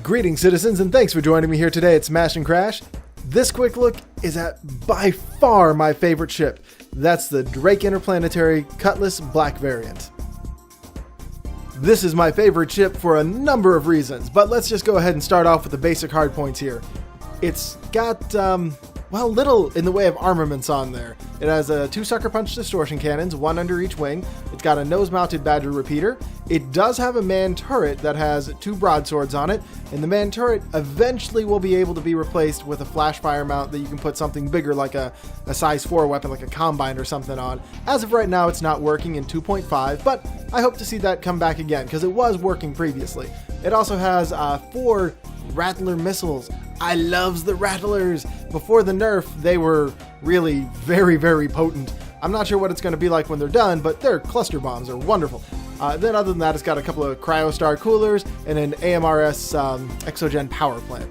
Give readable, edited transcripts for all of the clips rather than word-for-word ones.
Greetings, citizens, and thanks for joining me here today at Smash and Crash. This quick look is at by far my favorite ship. That's the Drake Interplanetary Cutlass Black variant. This is my favorite ship for a number of reasons, but let's just go ahead and start off with the basic hard points here. It's got, well, little in the way of armaments on there. It has 2 sucker punch distortion cannons, 1 under each wing. It's got a nose-mounted Badger repeater. It does have a manned turret that has 2 broadswords on it, and the manned turret eventually will be able to be replaced with a flash fire mount that you can put something bigger like a size 4 weapon like a combine or something on. As of right now, it's not working in 2.5, but I hope to see that come back again because it was working previously. It also has 4 Rattler missiles. I loves the Rattlers. Before the nerf, they were really very potent. I'm not sure what it's going to be like when they're done, but their cluster bombs are wonderful. Then other than that, it's got a couple of Cryostar coolers and an AMRS Exogen power plant.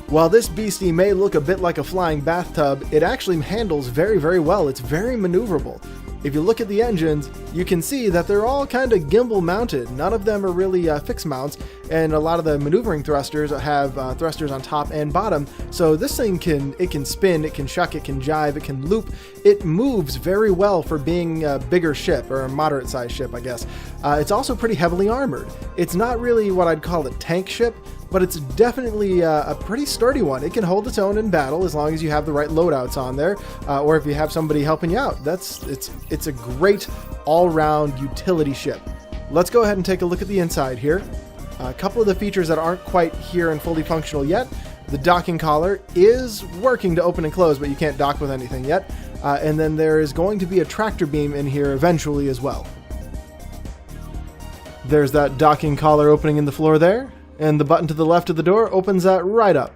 While this beastie may look a bit like a flying bathtub, it actually handles very well. It's very maneuverable. If you look at the engines, you can see that they're all kind of gimbal mounted. None of them are really fixed mounts, and a lot of the maneuvering thrusters have thrusters on top and bottom. So this thing can spin, it can shuck, it can jive, it can loop. It moves very well for being a bigger ship, or a moderate sized ship, I guess. It's also pretty heavily armored. It's not really what I'd call a tank ship, but it's definitely a pretty sturdy one. It can hold its own in battle as long as you have the right loadouts on there, or if you have somebody helping you out. It's a great all-round utility ship. Let's go ahead and take a look at the inside here. A couple of the features that aren't quite here and fully functional yet. The docking collar is working to open and close, but you can't dock with anything yet. And then there is going to be a tractor beam in here eventually as well. There's that docking collar opening in the floor there. And the button to the left of the door opens that right up.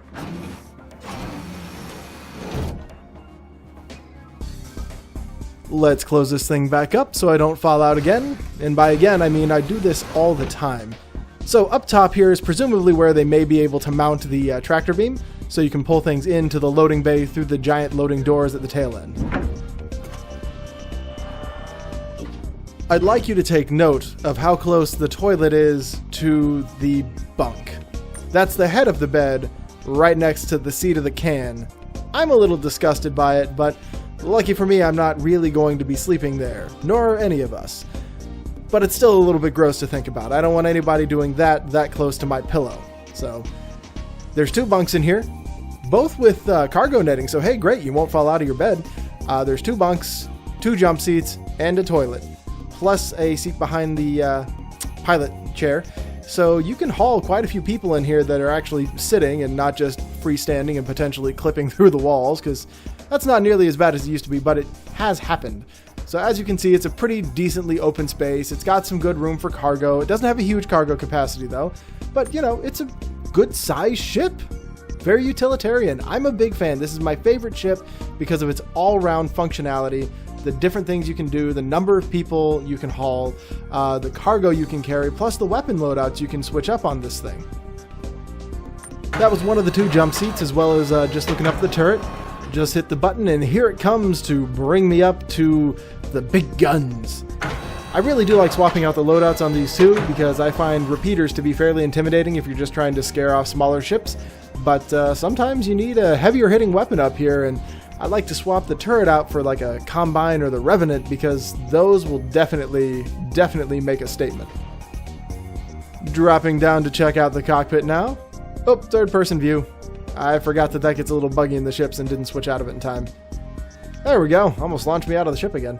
Let's close this thing back up so I don't fall out again. And by again, I mean I do this all the time. So up top here is presumably where they may be able to mount the tractor beam, so you can pull things into the loading bay through the giant loading doors at the tail end. I'd like you to take note of how close the toilet is to the bunk. That's the head of the bed, right next to the seat of the can. I'm a little disgusted by it, but lucky for me, I'm not really going to be sleeping there, nor any of us. But it's still a little bit gross to think about. I don't want anybody doing that close to my pillow. So, there's 2 bunks in here, both with cargo netting, so hey, great, you won't fall out of your bed. There's 2 bunks, 2 jump seats, and a toilet, plus a seat behind the pilot chair. So you can haul quite a few people in here that are actually sitting and not just freestanding and potentially clipping through the walls, because that's not nearly as bad as it used to be, but it has happened. So as you can see, it's a pretty decently open space. It's got some good room for cargo. It doesn't have a huge cargo capacity though, but you know, it's a good size ship. Very utilitarian. I'm a big fan. This is my favorite ship because of its all-round functionality, the different things you can do, the number of people you can haul, the cargo you can carry, plus the weapon loadouts you can switch up on this thing. That was one of the 2 jump seats, as well as just looking up the turret. Just hit the button and here it comes to bring me up to the big guns. I really do like swapping out the loadouts on these 2 because I find repeaters to be fairly intimidating if you're just trying to scare off smaller ships. But sometimes you need a heavier hitting weapon up here, and I like to swap the turret out for like a combine or the Revenant because those will definitely make a statement. Dropping down to check out the cockpit now. Oh, third person view. I forgot that gets a little buggy in the ships and didn't switch out of it in time. There we go. Almost launched me out of the ship again.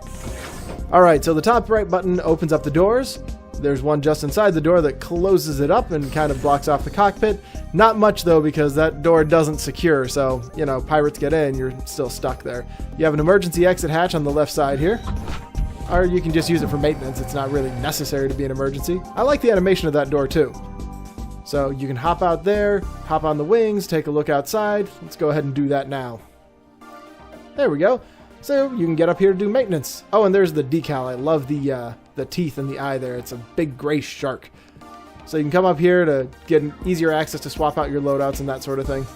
Alright, so the top right button opens up the doors. There's one just inside the door that closes it up and kind of blocks off the cockpit. Not much though, because that door doesn't secure, so, you know, pirates get in, you're still stuck there. You have an emergency exit hatch on the left side here. Or you can just use it for maintenance. It's not really necessary to be an emergency. I like the animation of that door too. So you can hop out there, hop on the wings, take a look outside. Let's go ahead and do that now. There we go. So you can get up here to do maintenance. Oh, and there's the decal. I love the teeth in the eye there. It's a big gray shark. So you can come up here to get an easier access to swap out your loadouts and that sort of thing.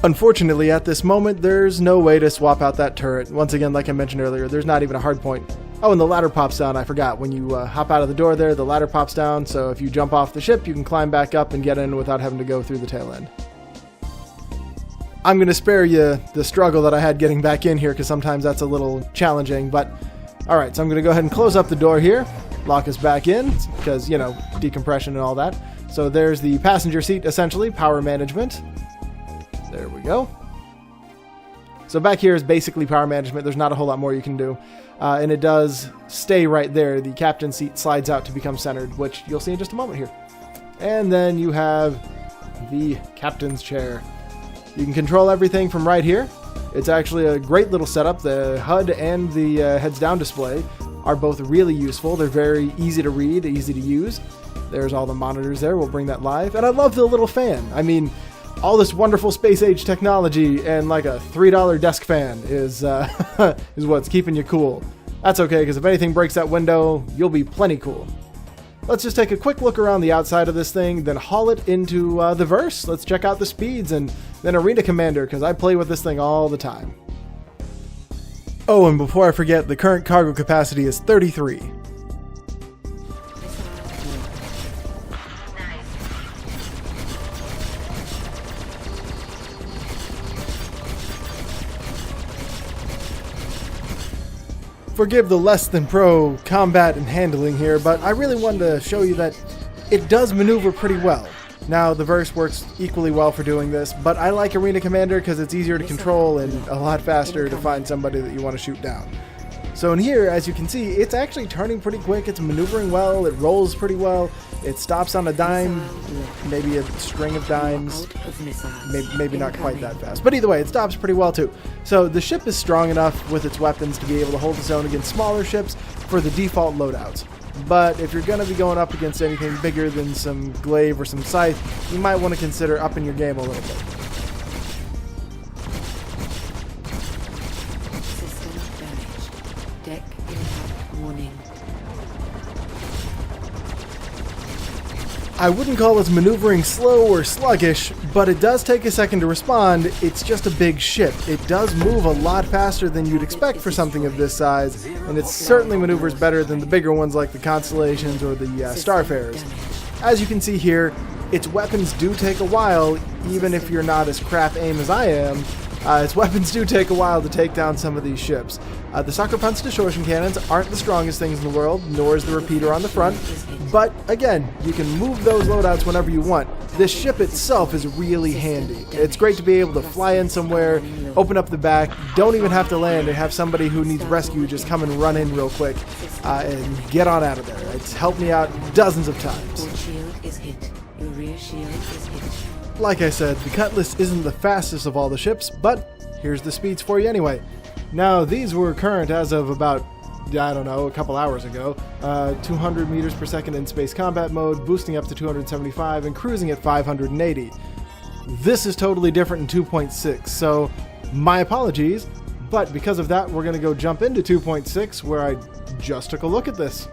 Unfortunately, at this moment, there's no way to swap out that turret. Once again, like I mentioned earlier, there's not even a hard point. Oh, and the ladder pops down. I forgot. When you hop out of the door there, the ladder pops down. So if you jump off the ship, you can climb back up and get in without having to go through the tail end. I'm going to spare you the struggle that I had getting back in here because sometimes that's a little challenging. But all right, so I'm going to go ahead and close up the door here, lock us back in because, you know, decompression and all that. So there's the passenger seat, essentially, power management. There we go. So back here is basically power management. There's not a whole lot more you can do. And it does stay right there. The captain's seat slides out to become centered, which you'll see in just a moment here. And then you have the captain's chair. You can control everything from right here. It's actually a great little setup. The HUD and the heads down display are both really useful. They're very easy to read, easy to use. There's all the monitors there. We'll bring that live. And I love the little fan. I mean, all this wonderful space age technology and like a $3 desk fan is what's keeping you cool. That's okay, because if anything breaks that window, you'll be plenty cool. Let's just take a quick look around the outside of this thing, then haul it into the verse. Let's check out the speeds and then Arena Commander, because I play with this thing all the time. Oh, and before I forget, the current cargo capacity is 33. Forgive the less than pro combat and handling here, but I really wanted to show you that it does maneuver pretty well. Now, the verse works equally well for doing this, but I like Arena Commander because it's easier to control and a lot faster to find somebody that you want to shoot down. So in here, as you can see, it's actually turning pretty quick, it's maneuvering well, it rolls pretty well, it stops on a dime, maybe a string of dimes, maybe not quite that fast. But either way, it stops pretty well too. So the ship is strong enough with its weapons to be able to hold its own against smaller ships for the default loadouts. But if you're going to be going up against anything bigger than some glaive or some scythe, you might want to consider upping your game a little bit. I wouldn't call its maneuvering slow or sluggish, but it does take a second to respond. It's just a big ship. It does move a lot faster than you'd expect for something of this size, and it certainly maneuvers better than the bigger ones like the Constellations or the Starfarers. As you can see here, its weapons do take a while, even if you're not as crap aim as I am. Its weapons do take a while to take down some of these ships. The Sucker Punch distortion cannons aren't the strongest things in the world, nor is the repeater on the front, but again, you can move those loadouts whenever you want. This ship itself is really handy. It's great to be able to fly in somewhere, open up the back, don't even have to land, and have somebody who needs rescue just come and run in real quick and get on out of there. It's helped me out dozens of times. Like I said, the Cutlass isn't the fastest of all the ships, but here's the speeds for you anyway. Now, these were current as of about, I don't know, a couple hours ago. 200 meters per second in space combat mode, boosting up to 275 and cruising at 580. This is totally different in 2.6, so my apologies, but because of that, we're going to go jump into 2.6 where I just took a look at this.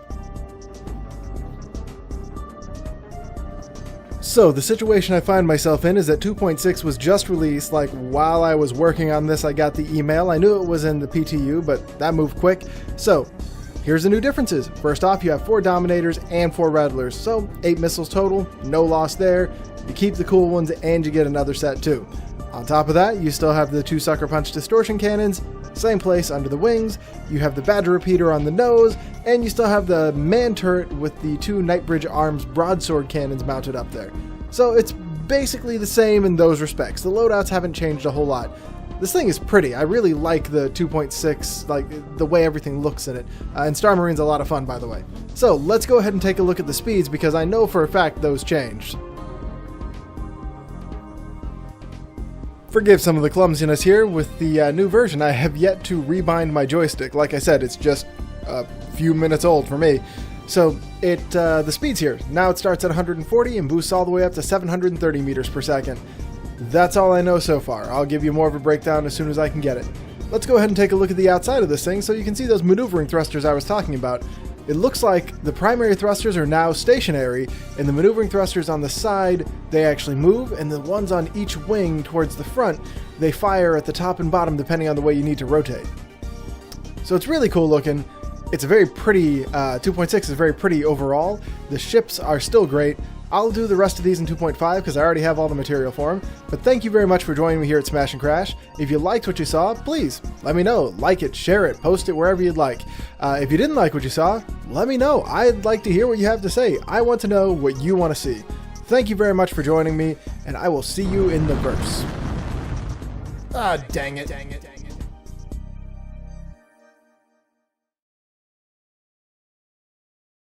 So, the situation I find myself in is that 2.6 was just released, like while I was working on this I got the email. I knew it was in the PTU, but that moved quick. So, here's the new differences. First off, you have 4 Dominators and 4 Rattlers, so 8 missiles total, no loss there. You keep the cool ones and you get another set too. On top of that, you still have the 2 Sucker Punch distortion cannons, same place under the wings, you have the Badger repeater on the nose, and you still have the man turret with the 2 Nightbridge Arms broadsword cannons mounted up there. So it's basically the same in those respects. The loadouts haven't changed a whole lot. This thing is pretty. I really like the 2.6, like the way everything looks in it. And Star Marine's a lot of fun, by the way. So let's go ahead and take a look at the speeds because I know for a fact those changed. Forgive some of the clumsiness here with the new version. I have yet to rebind my joystick. Like I said, it's just a few minutes old for me. So the speed's here. Now it starts at 140 and boosts all the way up to 730 meters per second. That's all I know so far. I'll give you more of a breakdown as soon as I can get it. Let's go ahead and take a look at the outside of this thing so you can see those maneuvering thrusters I was talking about. It looks like the primary thrusters are now stationary, and the maneuvering thrusters on the side, they actually move, and the ones on each wing towards the front, they fire at the top and bottom depending on the way you need to rotate. So it's really cool looking. It's a very pretty, 2.6 is very pretty overall. The ships are still great. I'll do the rest of these in 2.5 because I already have all the material for them. But thank you very much for joining me here at Smash and Crash. If you liked what you saw, please let me know. Like it, share it, post it wherever you'd like. If you didn't like what you saw, let me know. I'd like to hear what you have to say. I want to know what you want to see. Thank you very much for joining me, and I will see you in the verse. Ah, dang it.